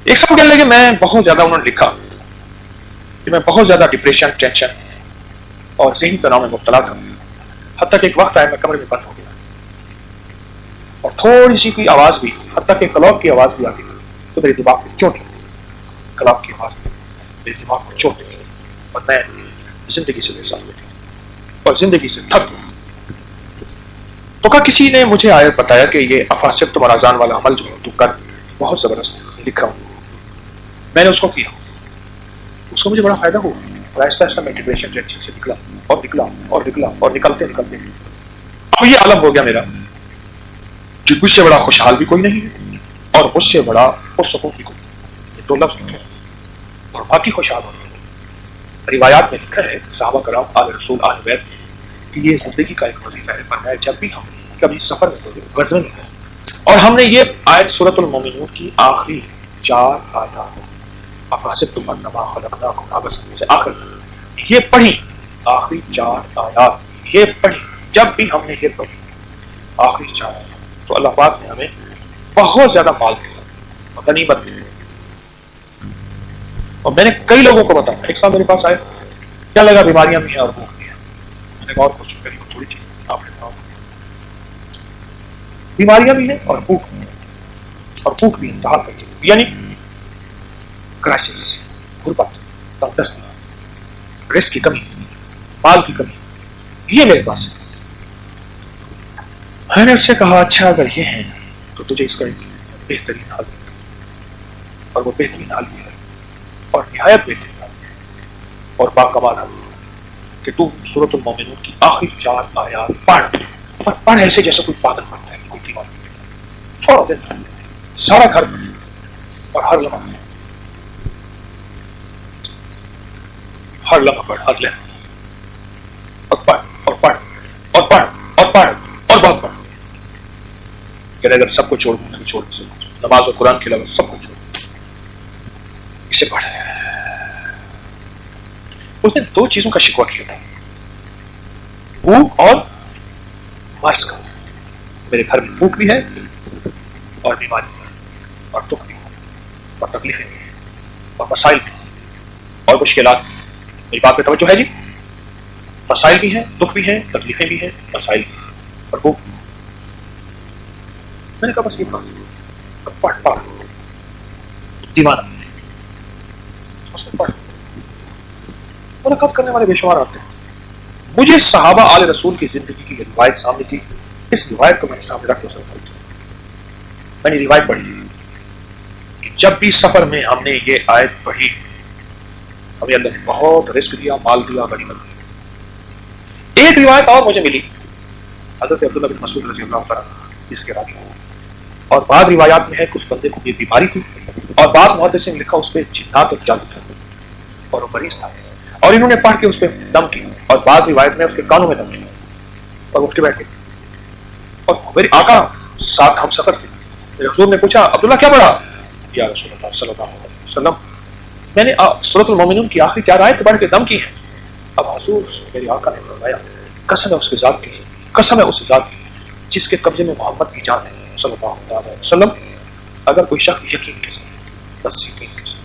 ایک صاحب کہنے لگے میں بہت زیادہ، انہوں نے لکھا کہ میں بہت زیادہ ڈپریشن، ٹینشن اور ذہنی تناؤ میں مبتلا تھا، حتیٰ کہ ایک وقت آیا میں کمرے میں بند ہو گیا اور تھوڑی سی کوئی آواز بھی، حتیٰ کہ کلاک کی آواز بھی آتی تھی تو میرے دماغ کو چوٹ لگی، کلاک کی آواز میرے دماغ کو چوٹ لگی اور میں زندگی سے بے ساختہ تھی اور زندگی سے تھک گیا۔ تو کہا کسی نے مجھے آیت بتایا کہ یہ افاسب تم اذان والا عمل جو ہے تو کر، بہت زبردست لکھا ہوں، میں نے اس کو کیا، اس کو مجھے بڑا فائدہ ہوا اور آہستہ آہستہ میں ڈپریشن ٹینشن سے نکلا اور نکلا اور نکلا اور نکلتے نکلتے اب یہ عالم ہو گیا میرا کہ مجھ سے بڑا خوشحال بھی کوئی نہیں ہے اور مجھ سے بڑا پرسکون بھی کوئی نہیں، یہ دو لفظ لکھے اور باقی خوشحال ہوتے ہیں۔ روایات میں لکھا ہے صحابہ کرام آل رسول آل بیت کہ یہ زندگی کا ایک وظیفہ ہے، فرمایا جب بھی ہم کبھی سفر میں ہوتے غزوے میں ہیں اور ہم نے یہ آیت سورۃ المومنون کی آخری 4 آیات افحسبتم انما خلقناکم عبثا سے آخر یہ پڑھی، آخری 4 آیات یہ پڑھی، جب بھی ہم نے یہ پڑھی آخری 4 آیات تو اللہ پاک نے ہمیں بہت زیادہ مال دیا اور غنیمت دی۔ اور میں نے کئی لوگوں کو بتایا، ایک ساتھ میرے پاس آئے کیا لگا بیماریاں بھی ہیں اور بھوک بھی ہے، میں نے کہا اور کچھ کری تھوڑی چیز آپ نے کہا بیماریاں بھی ہیں اور بھوک بھی ہے، اور بھوک بھی انتہا کر کے یعنی کرائسس، غربت، تنگدستی، رزق کی کمی، مال کی کمی، یہ میرے پاس ہے۔ میں نے اس سے کہا اچھا اگر یہ ہے تو تجھے اس کا ایک بہترین حل ہے، اور وہ بہترین حل بھی ہے اور نہایت بہترین حل ہے اور باکمال حل ہے کہ تو سورۃ المومنون کی آخری 4 آیات پڑھ ایسے جیسے کوئی پاگل پڑھتا ہے، کوئی دیوانہ فوراً دن سارا گھر اور ہر لمحہ پڑھ، ہر لمحہ اور پڑھ اور پڑھ اور پڑھ اور پڑھ اور بہت پڑھ کہ اگر سب کو چھوڑ دوں چھوڑ نماز اور قرآن کے علاوہ سب کو چھوڑ اسے پڑھ۔ اس نے 2 چیزوں کا شکوہ کیا تھا، بھوک اور مرض کا، میرے گھر میں بھوک بھی ہے اور بیماری بھی ہے اور دکھ بھی ہے اور تکلیفیں بھی ہیں اور مسائل بھی ہیں اور مشکلات بھی ہیں۔ میری بات پہ توجہ ہے جی؟ مسائل بھی ہیں، دکھ بھی ہیں، تکلیفیں بھی ہیں، مسائل بھی ہیں اور بھوک بھی ہے۔ میں نے کہا بس یہ پڑھ پڑھ دیوانہ اس کو پڑھ، منعقد کرنے والے بے شمار آتے ہیں۔ مجھے صحابہ آل رسول کی زندگی کی روایت سامنے تھی، اس روایت کو میں نے سامنے رکھ کے میں نے روایت پڑھی کہ جب بھی سفر میں ہم نے یہ آیت پڑھی ہمیں اللہ نے بہت رزق دیا، مال دیا، غنیمت دی۔ ایک روایت اور مجھے ملی حضرت عبداللہ بن مسعود رضی اللہ عنہ جس کے راوی ہیں، اور بعض روایات میں ہے کہ اس بندے کو یہ بیماری تھی اور بعض محدثین نے لکھا اس پہ جنات اور جادو تھا اور وہ مریض تھا اور انہوں نے پڑھ کے اس پہ دم کیا، اور بعض روایت میں اس کے کانوں میں دم کیا اور اٹھ کے بیٹھ گئے اور میرے آقا ساتھ ہم سفر تھے۔ میرے حضور نے پوچھا عبداللہ کیا پڑھا؟ یا رسول اللہ صلی اللہ علیہ وسلم میں نے سورۃ المومنون کی آخری 4 آیت پڑھ کے دم کی ہے۔ اب حضور میرے آقا نے فرمایا قسم ہے اس کے ذات کی، قسم ہے اس ذات کی جس کے قبضے میں محمد کی جان ہے صلی اللہ علیہ وسلم، اگر کوئی شخص یقین کے ساتھ بس یقین کے ساتھ